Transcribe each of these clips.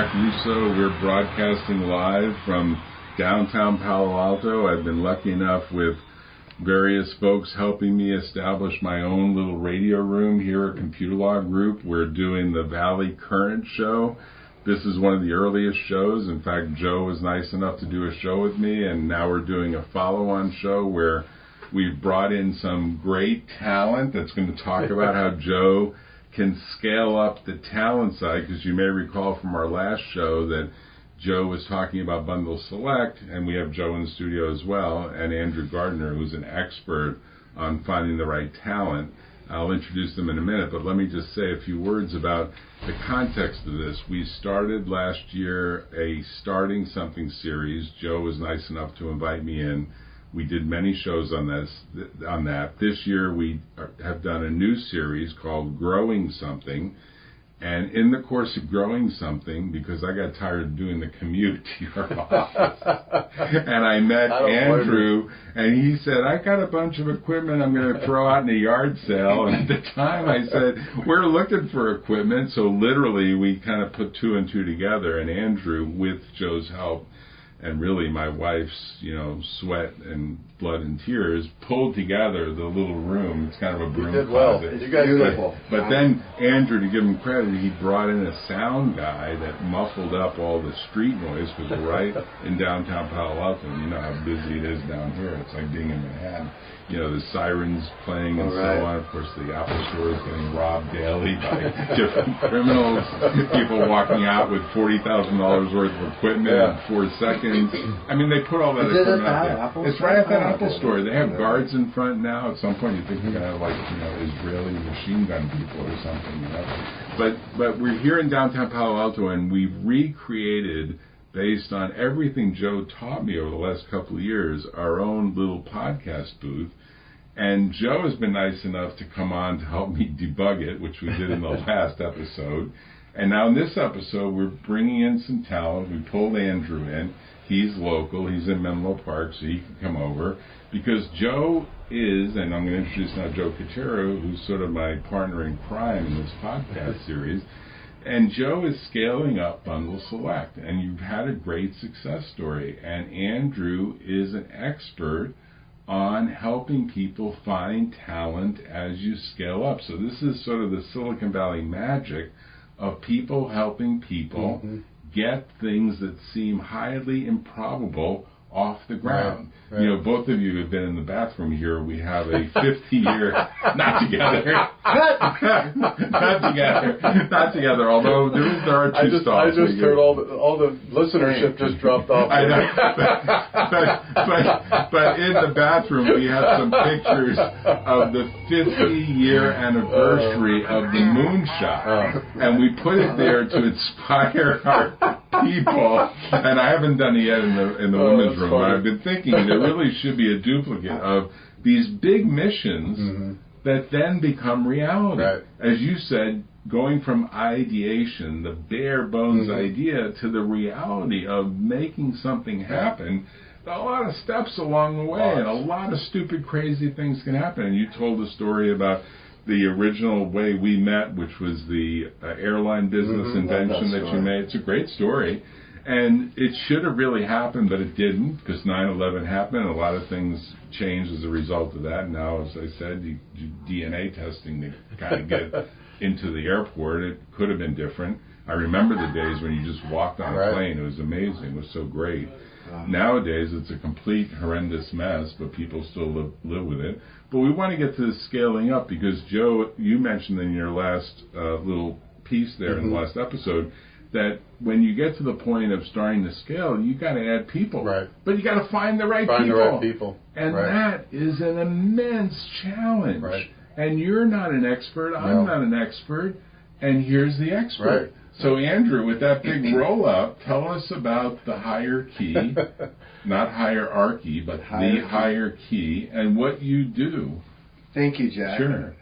Jack Russo. We're broadcasting live from downtown Palo Alto. I've been lucky enough with various folks helping me establish my own little radio room here at Computer Law Group. We're doing the Valley Current show. This is one of the earliest shows. In fact, Joe was nice enough to do a show with me, and now we're doing a follow-on show where we've brought in some great talent that's going to talk about how Joe can scale up the talent side, because you may recall from our last show that Joe was talking about BundleSelect, and we have Joe in the studio as well, and Andrew Gardiner, who's an expert on finding the right talent. I'll introduce them in a minute, but let me just say a few words about the context of this. We started last year a Starting Something series. Joe was nice enough to invite me in. We did many shows on that. This year we have done a new series called Growing Something. And in the course of growing something, because I got tired of doing the commute to your office, and I met Andrew, and he said, I got a bunch of equipment I'm going to throw out in a yard sale. And at the time I said, we're looking for equipment. So literally we kind of put two and two together, and Andrew, with Joe's help, and really my wife's, sweat and blood and tears, pulled together the little room. It's kind of a broom closet. You did well. You guys beautiful. But then Andrew, to give him credit, he brought in a sound guy that muffled up all the street noise, because we're right in downtown Palo Alto. You know how busy it is down here. It's like being in Manhattan. The sirens playing and so on. Of course, the Apple Store is getting robbed daily by different criminals. People walking out with $40,000 worth of equipment in 4 seconds. I mean, they put all that equipment out there. It's right at that Apple Store. They have guards in front now. At some point, you think they're going to have Israeli machine gun people or something. But we're here in downtown Palo Alto, and we've recreated, based on everything Joe taught me over the last couple of years, our own little podcast booth. And Joe has been nice enough to come on to help me debug it, which we did in the last episode. And now in this episode, we're bringing in some talent. We pulled Andrew in. He's local. He's in Menlo Park, so he can come over. Because Joe is, and I'm going to introduce now Joe Cucchiara, who's sort of my partner in crime in this podcast series. And Joe is scaling up BundleSelect, and you've had a great success story. And Andrew is an expert on helping people find talent as you scale up. So this is sort of the Silicon Valley magic of people helping people get things that seem highly improbable off the ground. Right. Both of you have been in the bathroom here. We have a 50-year, not together, although there are two stalls. I just heard all the listenership just dropped off. I know. but in the bathroom, we have some pictures of the 50-year anniversary of the moonshot. And we put it there to inspire our people, and I haven't done it yet in the women's room. I've been thinking there really should be a duplicate of these big missions that then become reality. Right. As you said, going from ideation, the bare bones idea, to the reality of making something happen. A lot of steps along the way, and a lot of stupid, crazy things can happen. And you told a story about the original way we met, which was the airline business invention that you made. It's a great story. And it should have really happened, but it didn't, because 9/11 happened, and a lot of things changed as a result of that. Now, as I said, you do DNA testing to kind of get into the airport. It could have been different. I remember the days when you just walked on a plane. It was amazing. It was so great. Nowadays, it's a complete horrendous mess, but people still live with it. But we want to get to the scaling up, because, Joe, you mentioned in your last little piece there in the last episode that when you get to the point of starting to scale, you got to add people. Right. But you got to find the right people. And that is an immense challenge. Right. And you're not an expert. I'm not an expert. And here's the expert. Right. So, Andrew, with that big roll-up, tell us about the HireKey, not hierarchy, but the HireKey, and what you do. Thank you, Jack. Sure.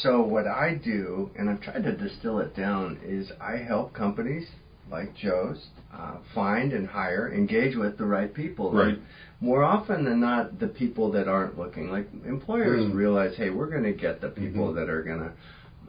So what I do, and I've tried to distill it down, is I help companies like Joe's find and hire, engage with the right people. Right. And more often than not, the people that aren't looking. Like employers realize, hey, we're going to get the people that are going to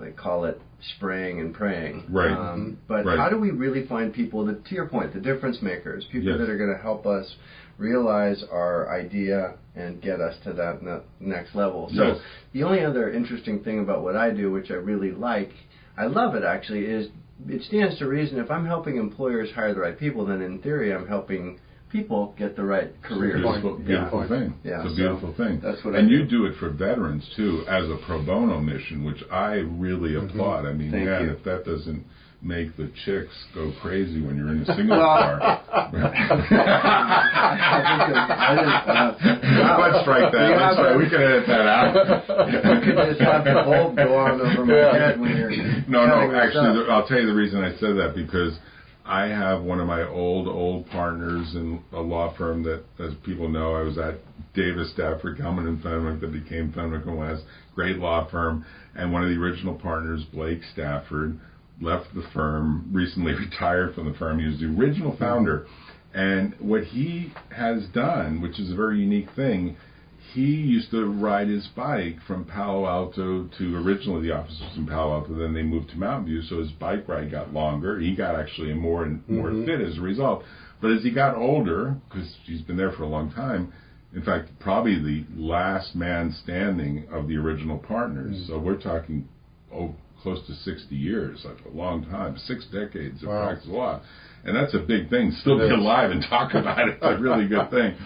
they call it spraying and praying. Right. But how do we really find people that, to your point, the difference makers, people that are going to help us realize our idea and get us to that next level? So the only other interesting thing about what I do, which I really like, I love it actually, is it stands to reason if I'm helping employers hire the right people, then in theory I'm helping people get the right career. Beautiful thing. Yeah, it's a beautiful thing. That's what and you do it for veterans too, as a pro bono mission, which I really applaud. I mean, if that doesn't make the chicks go crazy when you're in a single car. Let's strike that. We can edit that out. You could just have the bulb go on over my head when you're. No. Actually, I'll tell you the reason I said that, because I have one of my old partners in a law firm that, as people know, I was at Davis Stafford, Kelman and Fenwick, that became Fenwick and West, great law firm, and one of the original partners, Blake Stafford, left the firm, recently retired from the firm. He was the original founder, and what he has done, which is a very unique thing, he used to ride his bike from Palo Alto to, originally the office was in Palo Alto, then they moved to Mountain View, so his bike ride got longer. He got actually more fit as a result. But as he got older, because he's been there for a long time, in fact, probably the last man standing of the original partners. So we're talking close to 60 years, like a long time, 6 decades of practice law. And that's a big thing. Still be alive and talk about it. It's a really good thing.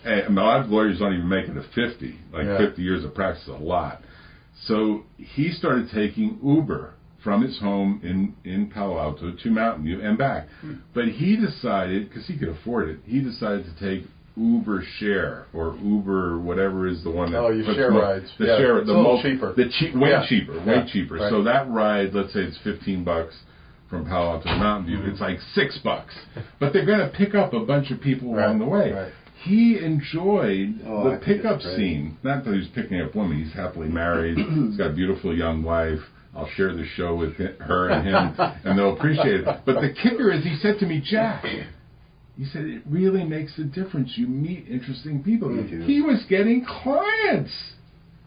And a lot of lawyers don't even make it to 50. 50 years of practice is a lot. So he started taking Uber from his home in Palo Alto to Mountain View and back. But he decided, because he could afford it, he decided to take Uber Share or Uber whatever is the one that share rides. The share, it's a little cheaper. Way cheaper. Right. So that ride, let's say it's $15 from Palo Alto to Mountain View, it's like $6. But they're going to pick up a bunch of people along the way. Right. He enjoyed the pickup scene. Not that he was picking up women. He's happily married. He's got a beautiful young wife. I'll share the show with her and him, and they'll appreciate it. But the kicker is, he said to me, Jack, he said, it really makes a difference. You meet interesting people. He was getting clients.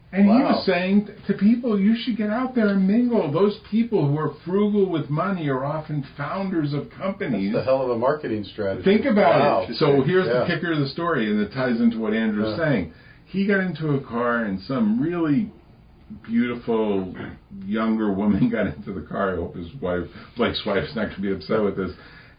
And he was saying to people, you should get out there and mingle. Those people who are frugal with money are often founders of companies. That's the hell of a marketing strategy. Think about it. So here's the kicker of the story, and it ties into what Andrew's saying. He got into a car, and some really beautiful younger woman got into the car. I hope his wife, Blake's wife's not going to be upset with this.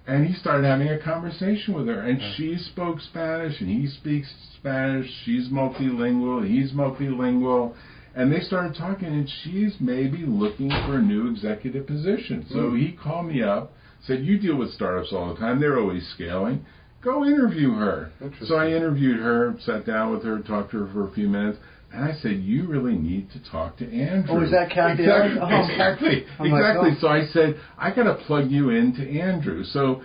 And he started having a conversation with her, and she spoke Spanish, and he speaks Spanish. She's multilingual, he's multilingual, and they started talking, and she's maybe looking for a new executive position. So he called me up, said, you deal with startups all the time, they're always scaling. Go interview her. So I interviewed her, sat down with her, talked to her for a few minutes, and I said, you really need to talk to Andrew. Oh, is that Kathy? Exactly. So I said, I got to plug you into Andrew. So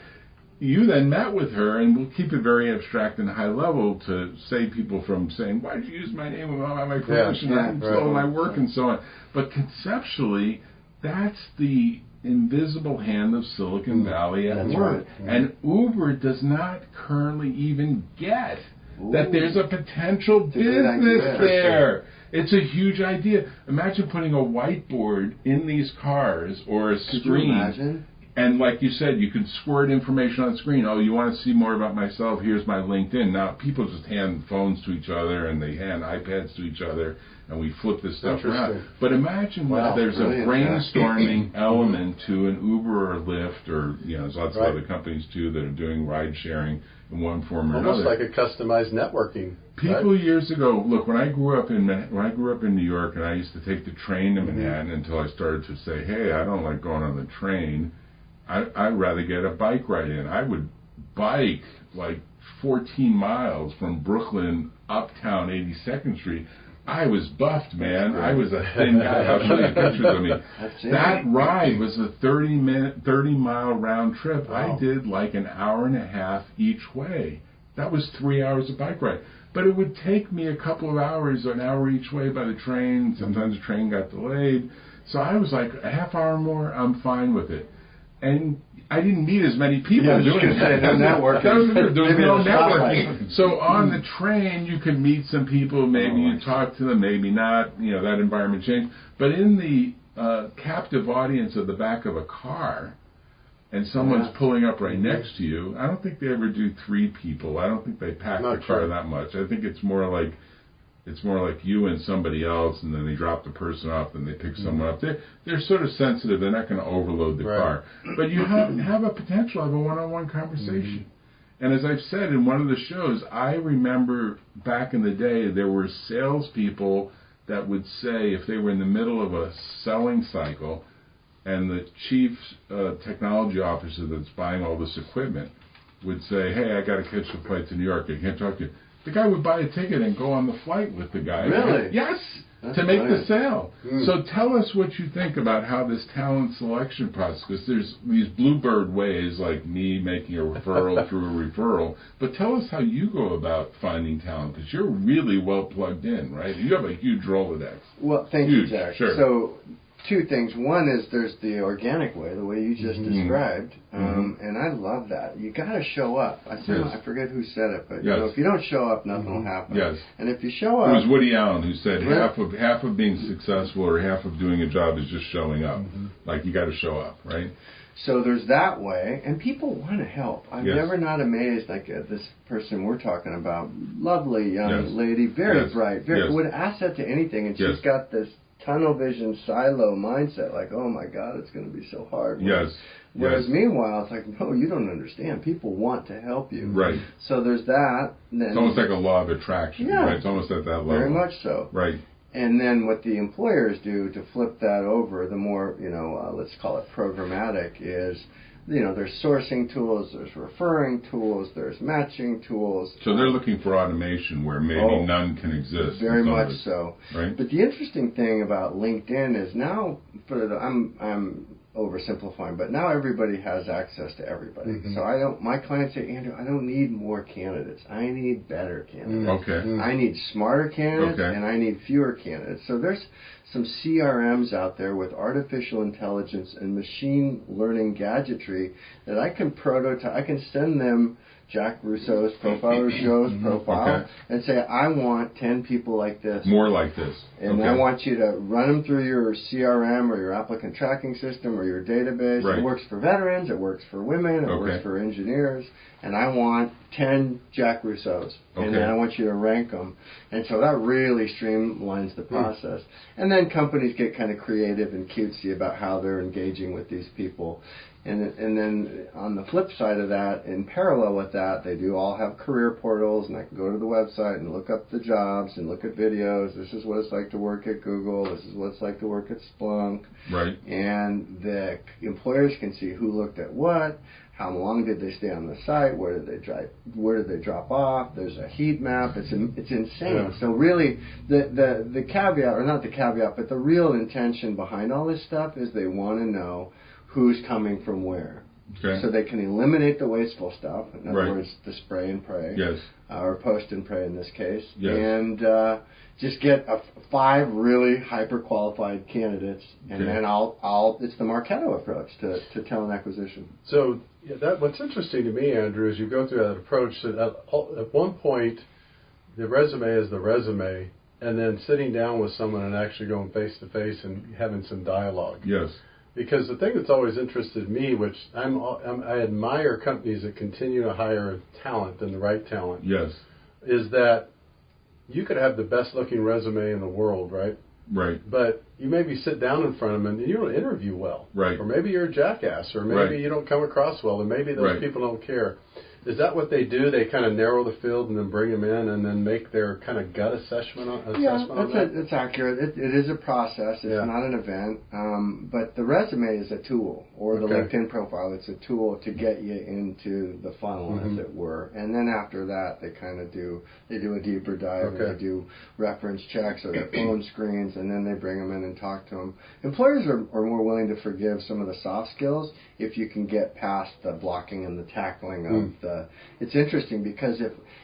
you then met with her, and we'll keep it very abstract and high level to save people from saying, why did you use my name without my permission? I'm still my work and so on. But conceptually, that's the invisible hand of Silicon Valley at work. And Uber does not currently even get that there's a potential business there. It's a huge idea. Imagine putting a whiteboard in these cars or a screen. Could you imagine? And like you said, you can squirt information on the screen. Oh, you want to see more about myself? Here's my LinkedIn. Now, people just hand phones to each other, and they hand iPads to each other, and we flip this stuff around. But imagine whether there's a brainstorming element to an Uber or Lyft, or there's lots of other companies too that are doing ride sharing in one form or another. Almost like a customized networking. People years ago, look, when I grew up in New York, and I used to take the train to Manhattan until I started to say, hey, I don't like going on the train. I'd rather get a bike ride in. I would bike like 14 miles from Brooklyn uptown 82nd Street. I was buffed, man. I was a thin guy. I'll show you pictures of me. That ride was a 30-mile round trip. I did like an hour and a half each way. That was 3 hours of bike ride. But it would take me a couple of hours, an hour each way by the train. Sometimes the train got delayed. So I was like, a half hour more, I'm fine with it. And I didn't meet as many people doing it. There was no networking. So on the train, you could meet some people. Maybe you talk to them, maybe not. That environment changed. But in the captive audience at the back of a car, and someone's pulling up right next to you, I don't think they ever do 3 people. I don't think they pack the car that much. I think it's more like you and somebody else, and then they drop the person off, and they pick someone up. They're sort of sensitive. They're not going to overload the car. But you have a potential of a one-on-one conversation. And as I've said in one of the shows, I remember back in the day there were salespeople that would say, if they were in the middle of a selling cycle, and the chief technology officer that's buying all this equipment would say, hey, I got to catch the flight to New York. I can't talk to you. The guy would buy a ticket and go on the flight with the guy. Really? Yes, That's to make nice. the sale. So tell us what you think about how this talent selection process, because there's these bluebird ways, like me making a referral through a referral, but tell us how you go about finding talent, because you're really well plugged in, right? You have a huge Rolodex. Well, thank Huge, you, Jack. sure. So, 2 things. One is there's the organic way, the way you just described, and I love that. You got to show up. I forget who said it, but you know, if you don't show up, nothing will happen. Yes. And if you show up, It was Woody Allen who said half of being successful or half of doing a job is just showing up. Like, you got to show up, right? So there's that way, and people want to help. I'm never not amazed, like this person we're talking about, lovely young lady, very bright, very would asset to anything, and she's got this tunnel vision silo mindset, like, oh my God, it's going to be so hard. Whereas meanwhile, it's like, no, you don't understand. People want to help you. Right. So there's that. Then, it's almost like a law of attraction, right? It's almost at that level. Very much so. Right. And then what the employers do to flip that over, the more, let's call it programmatic, is, there's sourcing tools, there's referring tools, there's matching tools. So they're looking for automation where maybe none can exist. Very much so. Right. But the interesting thing about LinkedIn is now, I'm oversimplifying, but now everybody has access to everybody. So my clients say, Andrew, I don't need more candidates. I need better candidates. I need smarter candidates, and I need fewer candidates. So there's some CRMs out there with artificial intelligence and machine learning gadgetry that I can prototype. I can send them Jack Russo's profile or Joe's profile and say, I want 10 people like this. More like this. And I want you to run them through your CRM or your applicant tracking system or your database. It works for veterans, it works for women, it works for engineers. And I want 10 Jack Russo's. And then I want you to rank them. And so that really streamlines the process. And then companies get kind of creative and cutesy about how they're engaging with these people. And then on the flip side of that, in parallel with that, they do all have career portals, and I can go to the website and look up the jobs and look at videos. This is what it's like to work at Google. This is what it's like to work at Splunk. Right. And the employers can see who looked at what, how long did they stay on the site, where did they drop off. There's a heat map. It's insane. So really, the caveat, or not the caveat, but the real intention behind all this stuff is they want to know who's coming from where. So they can eliminate the wasteful stuff, in other words, the spray and pray, or post and pray in this case, and just get 5 really hyper-qualified candidates, and then it's the Marketo approach to talent acquisition. So what's interesting to me, Andrew, is you go through that approach that at one point, the resume is the resume, and then sitting down with someone and actually going face-to-face and having some dialogue. Yes. Because the thing that's always interested me, which I admire companies that continue to hire talent and the right talent, is that you could have the best-looking resume in the world, right? Right. But you maybe sit down in front of them and you don't interview well. Right. Or maybe you're a jackass, or maybe you don't come across well, or maybe those people don't care. Is that what they do? They kind of narrow the field and then bring them in and then make their kind of gut assessment on that? It's accurate. It is a process. It's not an event. But the resume is a tool, or the LinkedIn profile. It's a tool to get you into the funnel, as it were. And then after that, they do a deeper dive, and they do reference checks or their phone screens, and then they bring them in and talk to them. Employers are more willing to forgive some of the soft skills if you can get past the blocking and the tackling of the. It's interesting because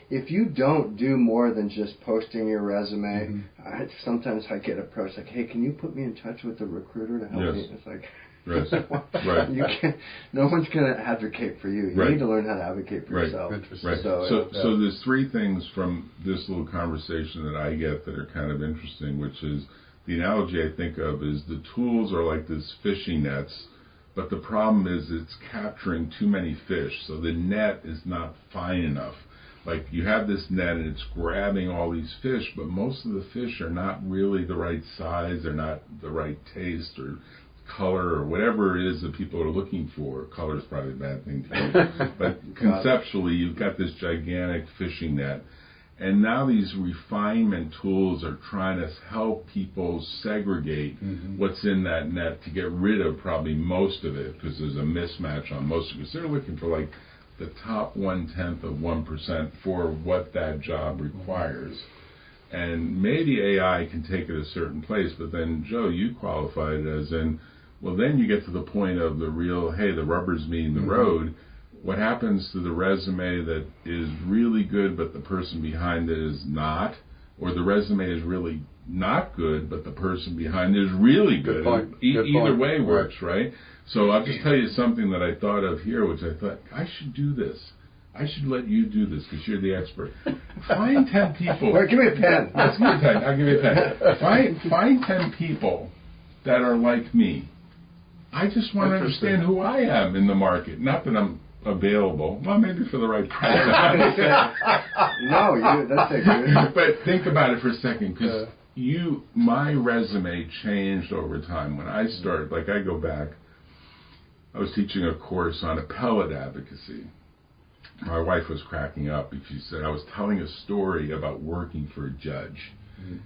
if you don't do more than just posting your resume, sometimes I get approached like, hey, can you put me in touch with the recruiter to help me? It's like, you can't. No one's going to advocate for you. You need to learn how to advocate for yourself. So there's 3 things from this little conversation that I get that are kind of interesting, which is the analogy I think of is the tools are like this fishing nets, but the problem is it's capturing too many fish, so the net is not fine enough. Like you have this net and it's grabbing all these fish, but most of the fish are not really the right size, they're not the right taste or color or whatever it is that people are looking for. Color is probably a bad thing to do. But conceptually, you've got this gigantic fishing net. And now these refinement tools are trying to help people segregate what's in that net to get rid of probably most of it, because there's a mismatch on most of it. So they're looking for like the top 1/10 of 1% for what that job requires. And maybe AI can take it a certain place, but then, Joe, you qualified it as in, well, then you get to the point of the real, hey, the rubber's meeting the road. What happens to the resume that is really good but the person behind it is not, or the resume is really not good but the person behind it is really good? Either way works, right? So I'll just tell you something that I thought of here, which I thought, I should do this. I should let you do this because you're the expert. Find 10 people. Wait, give me a pen. Let's give me a pen. I'll give you a pen. Find 10 people that are like me. I just want to understand who I am in the market. Not that I'm available. Well, maybe for the right price. That's a good. But think about it for a second, because my resume changed over time. When I started, like I go back, I was teaching a course on appellate advocacy. My wife was cracking up because she said I was telling a story about working for a judge.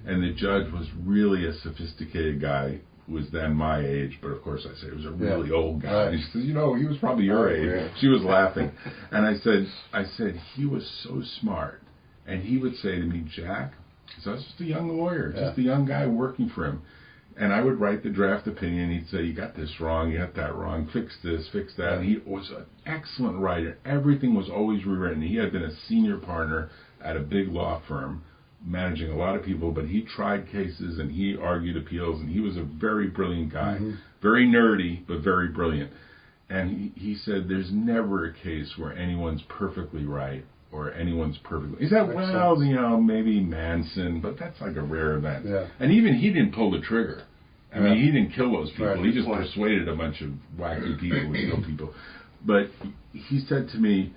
And the judge was really a sophisticated guy who was then my age, but of course I said he was a really old guy. Right. She said, he was probably your age. Yeah. She was laughing. And I said, he was so smart. And he would say to me, Jack, because I was just a young lawyer, just a young guy working for him. And I would write the draft opinion. He'd say, you got this wrong, you got that wrong, fix this, fix that. And he was an excellent writer. Everything was always rewritten. He had been a senior partner at a big law firm, managing a lot of people, but he tried cases and he argued appeals, and he was a very brilliant guy. Very nerdy, but very brilliant. And he said, there's never a case where anyone's perfectly right or anyone's perfectly... He said, well, maybe Manson, but that's like a rare event. Yeah. And even he didn't pull the trigger. I mean, he didn't kill those people. Right. He just persuaded a bunch of wacky people to kill people. But he said to me,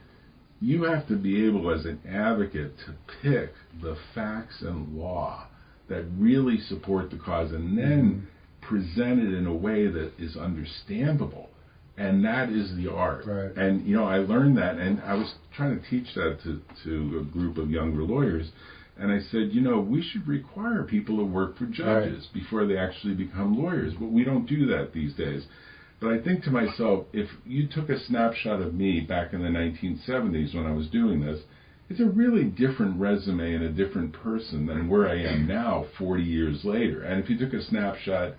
you have to be able, as an advocate, to pick the facts and law that really support the cause and then present it in a way that is understandable. And that is the art. Right. And, I learned that, and I was trying to teach that to a group of younger lawyers. And I said, we should require people to work for judges before they actually become lawyers. But we don't do that these days. But I think to myself, if you took a snapshot of me back in the 1970s when I was doing this, it's a really different resume and a different person than where I am now 40 years later. And if you took a snapshot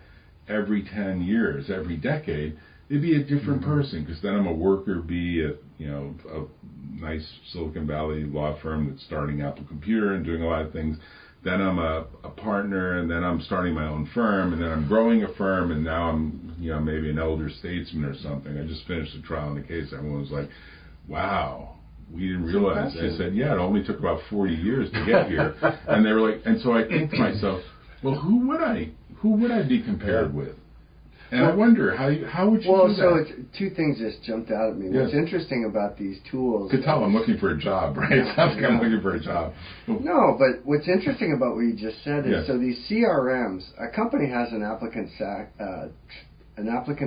every 10 years, every decade, it'd be a different person, because then I'm a worker bee at a nice Silicon Valley law firm that's starting Apple Computer and doing a lot of things. Then I'm a partner, and then I'm starting my own firm, and then I'm growing a firm, and now I'm maybe an elder statesman or something. I just finished a trial in the case. Everyone was like, "Wow, we didn't realize." I said, "Yeah, it only took about 40 years to get here." And they were like, and so I think to myself, well, who would I be compared with? And I wonder, how would you do that? Well, so two things just jumped out at me. Yes. What's interesting about these tools... You could tell I'm looking for a job, right? It sounds like I'm looking for a job. No, but what's interesting about what you just said is, so these CRMs, a company has an applicant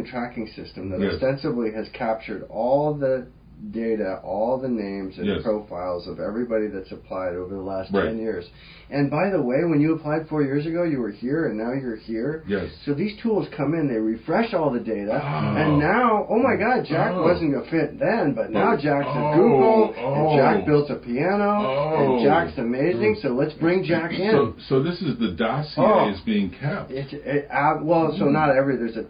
tracking system that ostensibly has captured all the data, all the names and profiles of everybody that's applied over the last 10 years. And by the way, when you applied 4 years ago, you were here, and now you're here. Yes. So these tools come in, they refresh all the data, and now, oh my God, Jack wasn't a fit then, but now Jack's at Google, and Jack built a piano, and Jack's amazing, so let's bring Jack in. So this is the dossier is being kept. So not every, there's a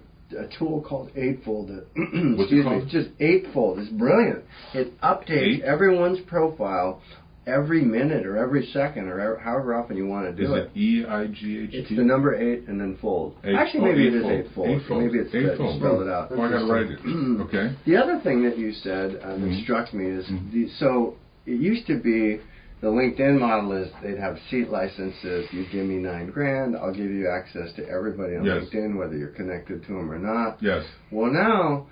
tool called Eightfold. What's it called? It's just Eightfold. It's brilliant. It updates everyone's profile every minute or every second or however often you want to do it. Is it EIGHT? It's the number 8 and then fold. Actually, maybe it is Eightfold. Maybe it's spelled it out. Oh, I got to write it. Okay. The other thing that you said that struck me is, so it used to be The LinkedIn model is they'd have seat licenses. You give me $9,000, I'll give you access to everybody on LinkedIn, whether you're connected to them or not. Yes. Well, now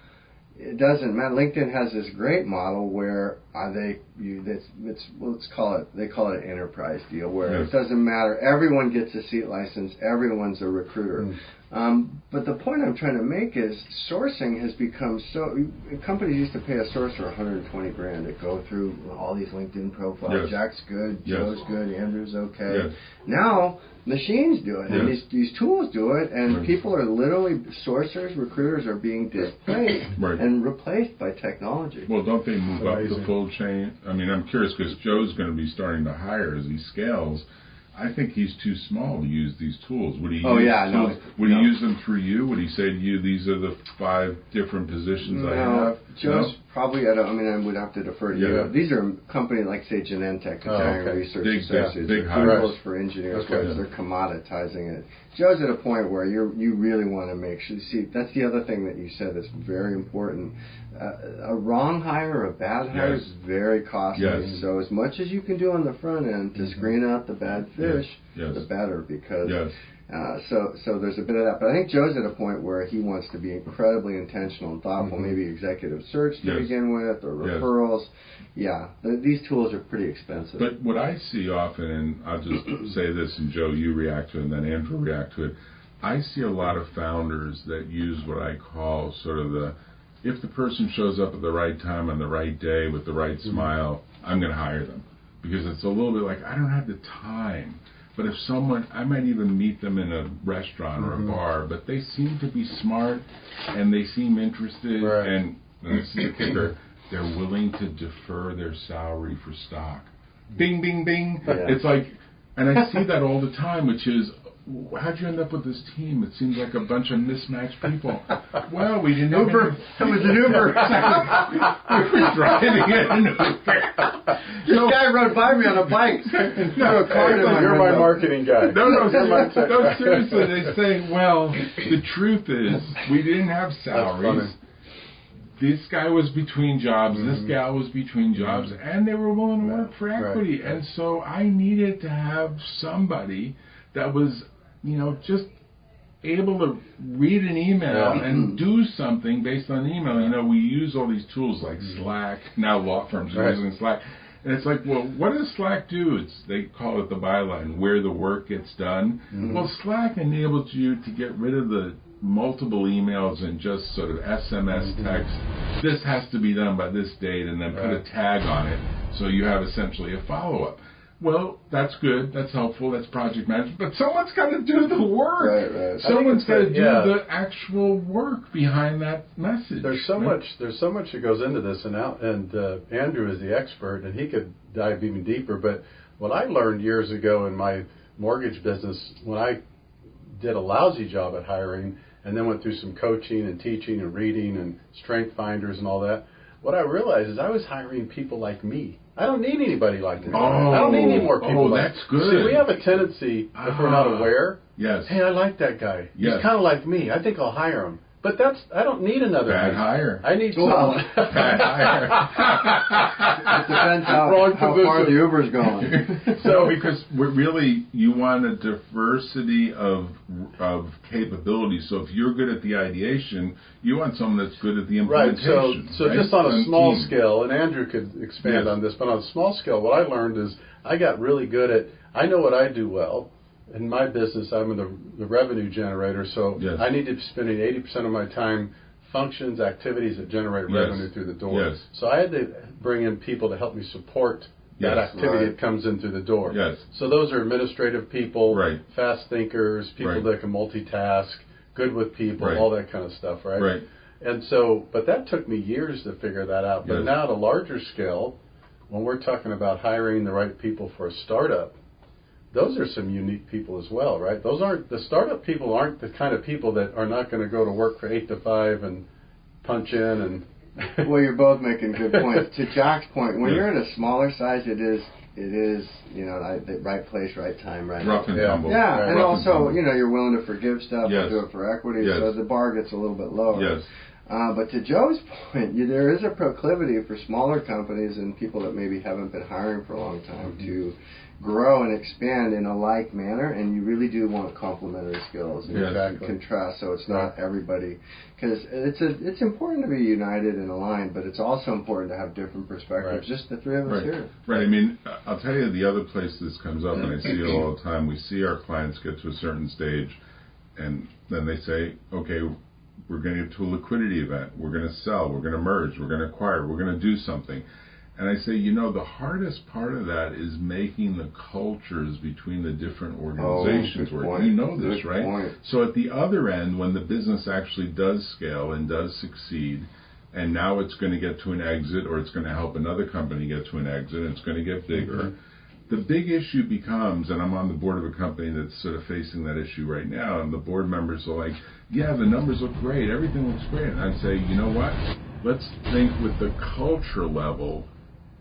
it doesn't matter. LinkedIn has this great model where they call it an enterprise deal, where it doesn't matter. Everyone gets a seat license. Everyone's a recruiter. But the point I'm trying to make is sourcing has become so. Companies used to pay a sourcer $120,000 to go through all these LinkedIn profiles. Jack's good, Joe's good, Andrew's okay. Now machines do it, and these tools do it, and people are literally sourcers, recruiters are being displaced and replaced by technology. Well, don't they move up the full chain? I mean, I'm curious because Joe's going to be starting to hire as he scales. I think he's too small to use these tools. Would he use them through you? Would he say to you, these are the 5 different positions I have? Joe's probably, I would have to defer to you. These are companies like, say, Genentech, Research Associates. Big tools for engineers. They're commoditizing it. Joe's at a point where you really want to make sure. See, that's the other thing that you said that's very important. A wrong hire or a bad hire is very costly. So as much as you can do on the front end to screen out the bad fish, the better, because so there's a bit of that. But I think Joe's at a point where he wants to be incredibly intentional and thoughtful, maybe executive search to begin with, or referrals. These tools are pretty expensive. But what I see often, and I'll just say this, and Joe, you react to it, and then Andrew react to it, I see a lot of founders that use what I call sort of if the person shows up at the right time on the right day with the right smile, I'm going to hire them. Because it's a little bit like, I don't have the time. But if I might even meet them in a restaurant or a bar, but they seem to be smart and they seem interested, and this is the kicker, they're willing to defer their salary for stock. Bing, bing, bing. It's like, and I see that all the time, which is, how'd you end up with this team? It seems like a bunch of mismatched people. Well, we didn't Uber. It was an Uber. We were driving in an Uber. This guy rode by me on a bike. You're my marketing guy. No, seriously. They say, well, the truth is, we didn't have salaries. This guy was between jobs, this gal was between jobs, and they were willing to work for equity. And so I needed to have somebody that was, just able to read an email and do something based on the email. We use all these tools like Slack. Now law firms are using Slack. And it's like, well, what does Slack do? They call it the byline, where the work gets done. Well, Slack enables you to get rid of the multiple emails and just sort of SMS text. This has to be done by this date, and then put a tag on it. So you have essentially a follow-up. Well, that's good. That's helpful. That's project management. But someone's got to do the work. Someone's got to do the actual work behind that message. There's so much that goes into this, and Andrew is the expert, and he could dive even deeper. But what I learned years ago in my mortgage business, when I did a lousy job at hiring, and then went through some coaching and teaching and reading and strength finders and all that, what I realized is I was hiring people like me. I don't need anybody like me. I don't need any more people like me. That's good. See, we have a tendency, if we're not aware, hey, I like that guy. He's kind of like me. I think I'll hire him. But I don't need another bad hire. I need someone. Bad hire. It depends how far the Uber's going. So, because you want a diversity of capabilities. So if you're good at the ideation, you want someone that's good at the implementation. Right. So just on a small scale, and Andrew could expand on this, but on a small scale, what I learned is I got really good at, I know what I do well. In my business, I'm the revenue generator, so I need to be spending 80% of my time functions, activities that generate revenue through the door. So I had to bring in people to help me support that activity that comes in through the door. So those are administrative people, fast thinkers, people that can multitask, good with people, all that kind of stuff, right? And so, but that took me years to figure that out. But now at a larger scale, when we're talking about hiring the right people for a startup, those are some unique people as well, right? The startup people aren't the kind of people that are not going to go to work for 8 to 5 and punch in and. Well, you're both making good points. To Jack's point, when you're in a smaller size, it is the right place, right time, right. Rough and tumble. Yeah, and also you're willing to forgive stuff and do it for equity, so the bar gets a little bit lower. But to Joe's point, there is a proclivity for smaller companies and people that maybe haven't been hiring for a long time to grow and expand in a like manner, and you really do want complementary skills and contrast, so it's not everybody, because it's important to be united and aligned, but it's also important to have different perspectives. Just the three of us here. Right. I mean, I'll tell you the other place this comes up, and I see it all the time. We see our clients get to a certain stage, and then they say, okay, we're going to get to a liquidity event. We're going to sell. We're going to merge. We're going to acquire. We're going to do something. And I say, the hardest part of that is making the cultures between the different organizations work. You know this, right? Point. So at the other end, when the business actually does scale and does succeed, and now it's going to get to an exit, or it's going to help another company get to an exit, and it's going to get bigger, the big issue becomes, and I'm on the board of a company that's sort of facing that issue right now, and the board members are like, yeah, the numbers look great, everything looks great. And I say, you know what? Let's think with the culture level.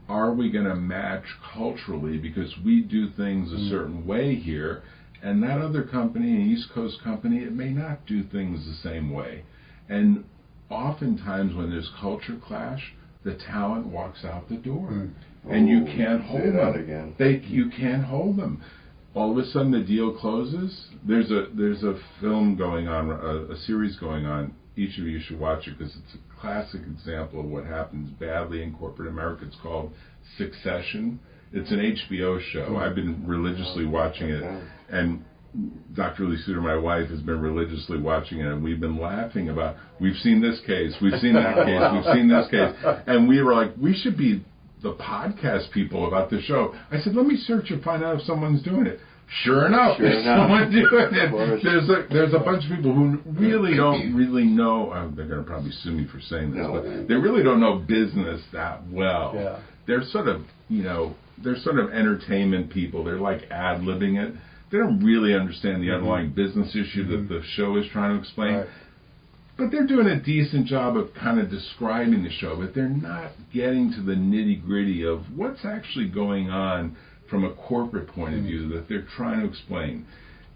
Are we going to match culturally, because we do things a certain way here, and that other company, an East Coast company, it may not do things the same way. And oftentimes when there's culture clash, the talent walks out the door, and you can't hold them. You can't hold them. All of a sudden the deal closes. There's a film going on, a series going on. Each of you should watch it, because it's a classic example of what happens badly in corporate America. It's called Succession. It's an HBO show. I've been religiously watching it, and Dr. Lee Suter, my wife, has been religiously watching it, and we've been laughing about, we've seen this case, we've seen that case, we've seen this case, and we were like, we should be the podcast people about the show. I said, let me search and find out if someone's doing it. Sure enough, there's someone doing it. There's a bunch of people who really don't really know. They're going to probably sue me for saying this, but they really don't know business that well. Yeah. They're sort of, they're sort of entertainment people. They're like ad-libbing it. They don't really understand the underlying business issue that the show is trying to explain. Right. But they're doing a decent job of kind of describing the show, but they're not getting to the nitty-gritty of what's actually going on from a corporate point of view that they're trying to explain.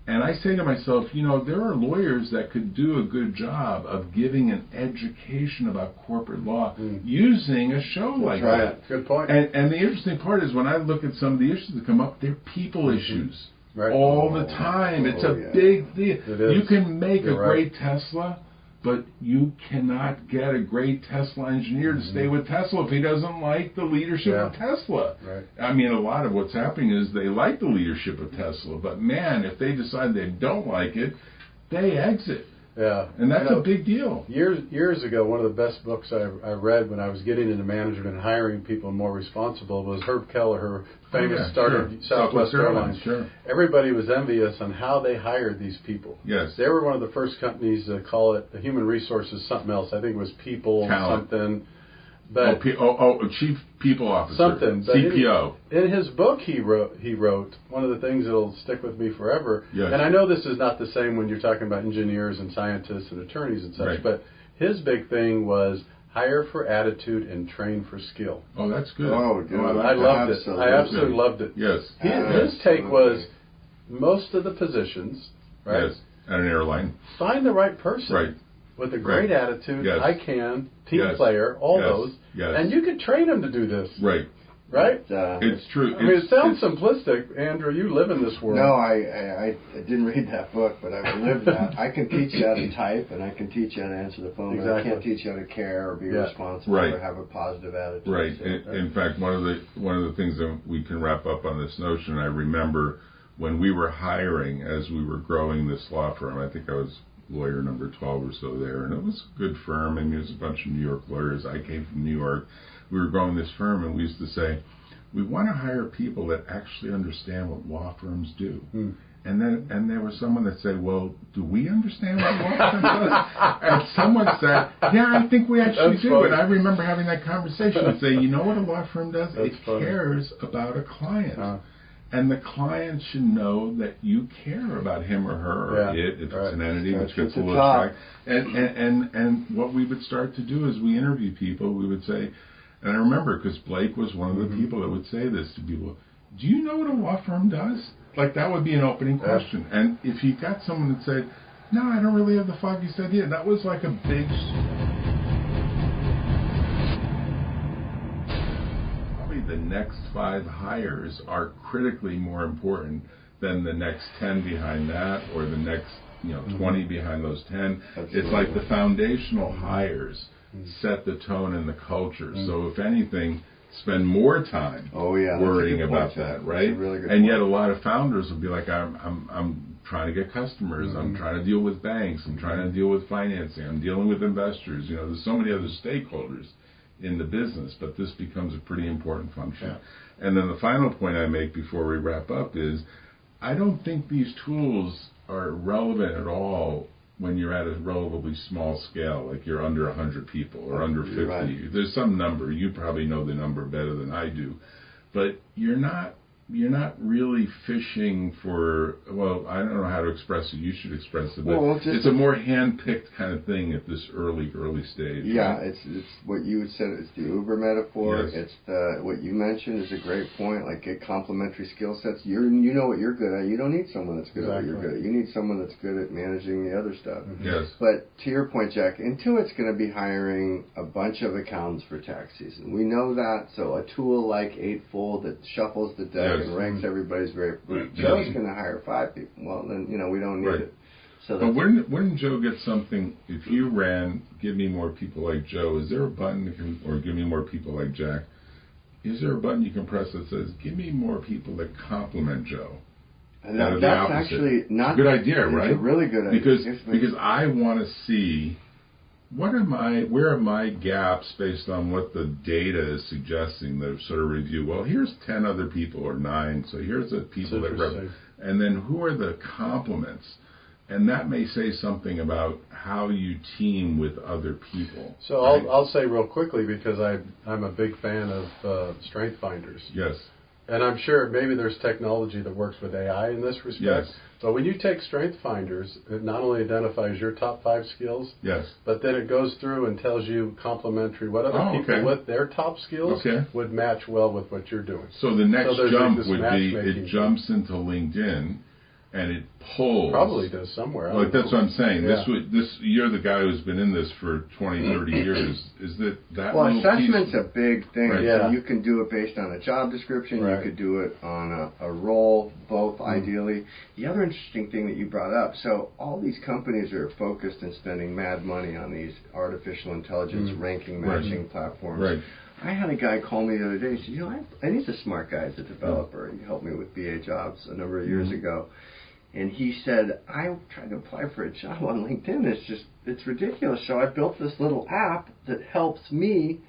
And I say to myself, there are lawyers that could do a good job of giving an education about corporate law using a show like that. Good point. And the interesting part is when I look at some of the issues that come up, they're people issues all the time. It's a big deal. You can make a great Tesla, but you cannot get a great Tesla engineer to stay with Tesla if he doesn't like the leadership of Tesla. Right. I mean, a lot of what's happening is they like the leadership of Tesla, but man, if they decide they don't like it, they exit. Yeah. And that's a big deal. Years ago, one of the best books I read when I was getting into management and hiring people more responsible was Herb Kelleher, famous started Southwest Airlines. Sure. Everybody was envious on how they hired these people. Yes. They were one of the first companies to call it the human resources something else. I think it was people something. But Chief People Officer. Something. CPO. In his book he wrote, one of the things that will stick with me forever, and I know this is not the same when you're talking about engineers and scientists and attorneys and such, but his big thing was hire for attitude and train for skill. Oh, that's good. Oh, dude, I loved it. I absolutely loved it. Yes. His take was most of the positions, right? Yes, at an airline. Find the right person. Right. With a great attitude, team player, all those. Yes. And you could train them to do this. Right. Right? It's true. I mean, it sounds simplistic. Andrew, you live in this world. No, I didn't read that book, but I lived that. I can teach you how to type, and I can teach you how to answer the phone, but I can't teach you how to care or be responsible or have a positive attitude. Right. So, in fact, one of the things that we can wrap up on this notion, I remember when we were hiring, as we were growing this law firm, I think I was lawyer number 12 or so there, and it was a good firm, and there was a bunch of New York lawyers. I came from New York. We were growing this firm, and we used to say, we want to hire people that actually understand what law firms do. And there was someone that said, well, do we understand what law firms do? And someone said, yeah, I think we actually do. Funny. And I remember having that conversation and say, you know what a law firm does? It cares about a client. And the client should know that you care about him or her or it, if it's an entity, which gets a little track. And what we would start to do is we interview people. We would say, and I remember because Blake was one of the people that would say this to people, do you know what a law firm does? Like that would be an opening question. And if you got someone that said, no, I don't really have the foggiest idea, that was like a big... the next 5 hires are critically more important than the next 10 behind that, or the next 20 behind those 10. Absolutely. It's like the foundational hires set the tone and the culture. So if anything, spend more time worrying about that, right? Really and yet a lot of founders will be like, I'm trying to get customers, I'm trying to deal with banks, I'm trying to deal with financing, I'm dealing with investors. There's so many other stakeholders in the business, but this becomes a pretty important function. Yeah. And then the final point I make before we wrap up is, I don't think these tools are relevant at all when you're at a relatively small scale, like you're under 100 people or under 50. Right. There's some number. You probably know the number better than I do. But you're not really fishing for, well, I don't know how to express it. You should express it. But it's a more hand-picked kind of thing at this early stage. Yeah, right? It's what you said. It's the Uber metaphor. Yes. It's what you mentioned is a great point. Like, get complementary skill sets. You know what you're good at. You don't need someone that's good at what you're good at. You need someone that's good at managing the other stuff. Mm-hmm. Yes. But to your point, Jack, Intuit's going to be hiring a bunch of accountants for tax season. We know that. So a tool like Eightfold that shuffles the deck and ranks everybody's very. Joe's going to hire 5 people. Well, then we don't need it. So but wouldn't Joe get something if you ran? Give me more people like Joe. Is there a button or give me more people like Jack? Is there a button you can press that says give me more people that complement Joe? And that's actually not a good idea, right? It's a really good idea because I want to see. Where are my gaps based on what the data is suggesting? The sort of review. Well, here's 10 other people or 9. So here's the people and then who are the complements? And that may say something about how you team with other people. So right? I'll say real quickly, because I'm a big fan of strength finders. Yes. And I'm sure maybe there's technology that works with AI in this respect. Yes. But when you take strength finders, it not only identifies your top 5 skills, yes, but then it goes through and tells you complementary what other people with their top skills would match well with what you're doing. So the next jump would be it jumps into LinkedIn and it pulls. Probably does somewhere. Like that's what I'm saying. Yeah. You're the guy who's been in this for 20, 30 years. Is that well, assessment's a big thing. Right. Yeah. So you can do it based on a job description. Right. You could do it on a role, both ideally. The other interesting thing that you brought up, so all these companies are focused and spending mad money on these artificial intelligence ranking matching platforms. Right. I had a guy call me the other day. He said, and he's a smart guy, he's a developer. He helped me with BA jobs a number of years ago. And he said, I tried to apply for a job on LinkedIn. It's ridiculous. So I built this little app that helps me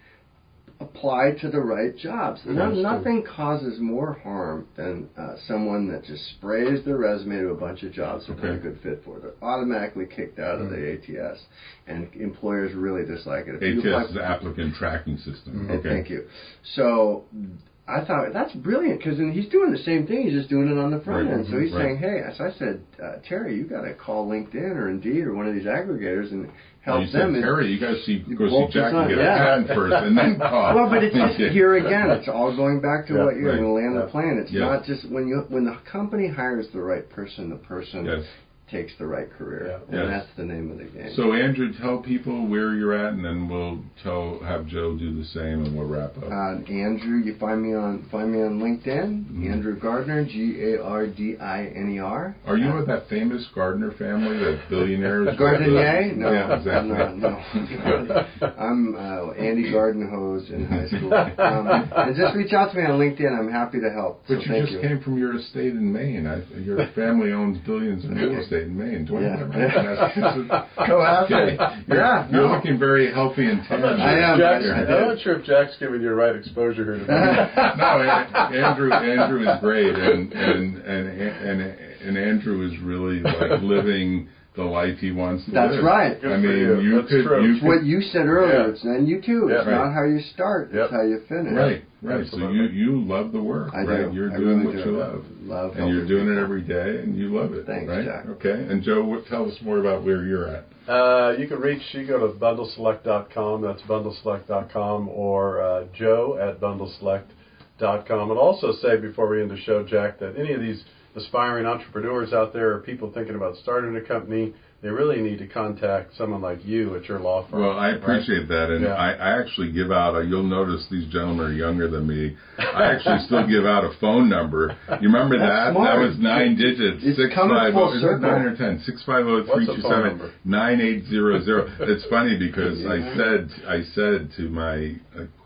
apply to the right jobs. Nothing causes more harm than someone that just sprays their resume to a bunch of jobs they're not a good fit for. They're automatically kicked out of the ATS. And employers really dislike it. ATS is the applicant tracking system. Thank you. So I thought, that's brilliant, because he's doing the same thing, he's just doing it on the front end. So he's saying, hey, so I said, Terry, you got to call LinkedIn or Indeed or one of these aggregators and help them. Terry, you got to go see Jack and get a patent first and then call. Well, but it's just, here again, it's all going back to what you're going to land the plan. It's not just, when the company hires the right person, the person takes the right career. And that's the name of the game. So, Andrew, tell people where you're at, and then we'll have Joe do the same, and we'll wrap up. Andrew, you find me on LinkedIn. Andrew Gardiner, Gardiner. Are you with that famous Gardiner family, the billionaires? Gardiner? No, yeah, exactly. No. I'm Andy Gardenhose in high school. And just reach out to me on LinkedIn. I'm happy to help. But you just came from your estate in Maine. Your family owns billions in real estate in Maine. Go after. You're looking very healthy and tan. I am. I'm not sure if Jack's giving you the right exposure here today. No, Andrew is great, and Andrew is really like living the life he wants to live. That's right. I mean, it's what you said earlier. And you too. It's not how you start. It's how you finish. Right. Absolutely. So you love the work, I right? do. You're doing really what you love. And you're doing it every day, and you love it. Thanks, right? Jack. Okay. And Joe, tell us more about where you're at. You can go to BundleSelect.com. That's BundleSelect.com, or Joe at BundleSelect.com. And also say before we end the show, Jack, that any of these aspiring entrepreneurs out there or people thinking about starting a company, they really need to contact someone like you at your law firm. Well, I appreciate that, and I actually give out, you'll notice these gentlemen are younger than me, I actually still give out a phone number. You remember that? Smart. That was 9 digits. It's 650, is it 9 or 10? 650-327-9800. It's funny because I said to my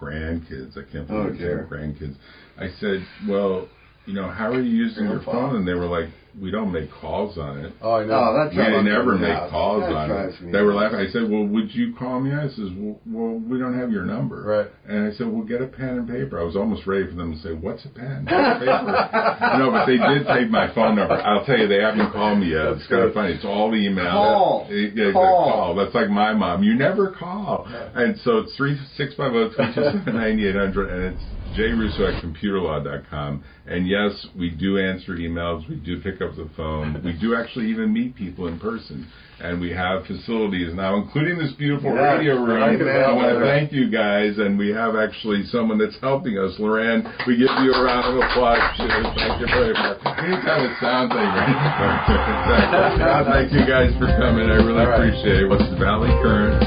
grandkids, I can't believe it's grandkids, I said, well, how are you using your phone? And they were like, we don't make calls on it. Oh, I know. We never make calls on it. They were laughing. I said, well, would you call me? I said, well, we don't have your number. Right. And I said, well, get a pen and paper. I was almost ready for them to say, what's a pen? What's a paper? No, but they did take my phone number. I'll tell you, they haven't called me yet. It's kind of funny. It's all email. Call. That's like my mom. You never call. And so it's 650-327-9800, and it's jrusso@computerlaw.com. And yes, we do answer emails. We do pick up the phone. We do actually even meet people in person. And we have facilities now, including this beautiful radio room. I want to thank you guys. And we have actually someone that's helping us. Loran, we give you a round of applause. Thank you very much. Any kind of sound thing, right? Thank you guys for coming. I really appreciate it. It's the Valley Current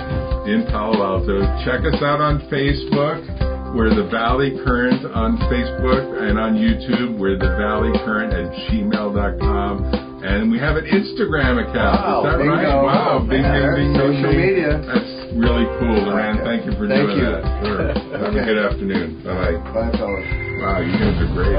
in Palo Alto. Check us out on Facebook. We're the Valley Current on Facebook, and on YouTube, we're the Valley Current at gmail.com. And we have an Instagram account. Is that right? Wow. Bing, bing, bing, social media. That's really cool, Loran. Thank you for doing that. Sure. Have a good afternoon. Bye-bye. Bye, fellas. Wow, you guys are great.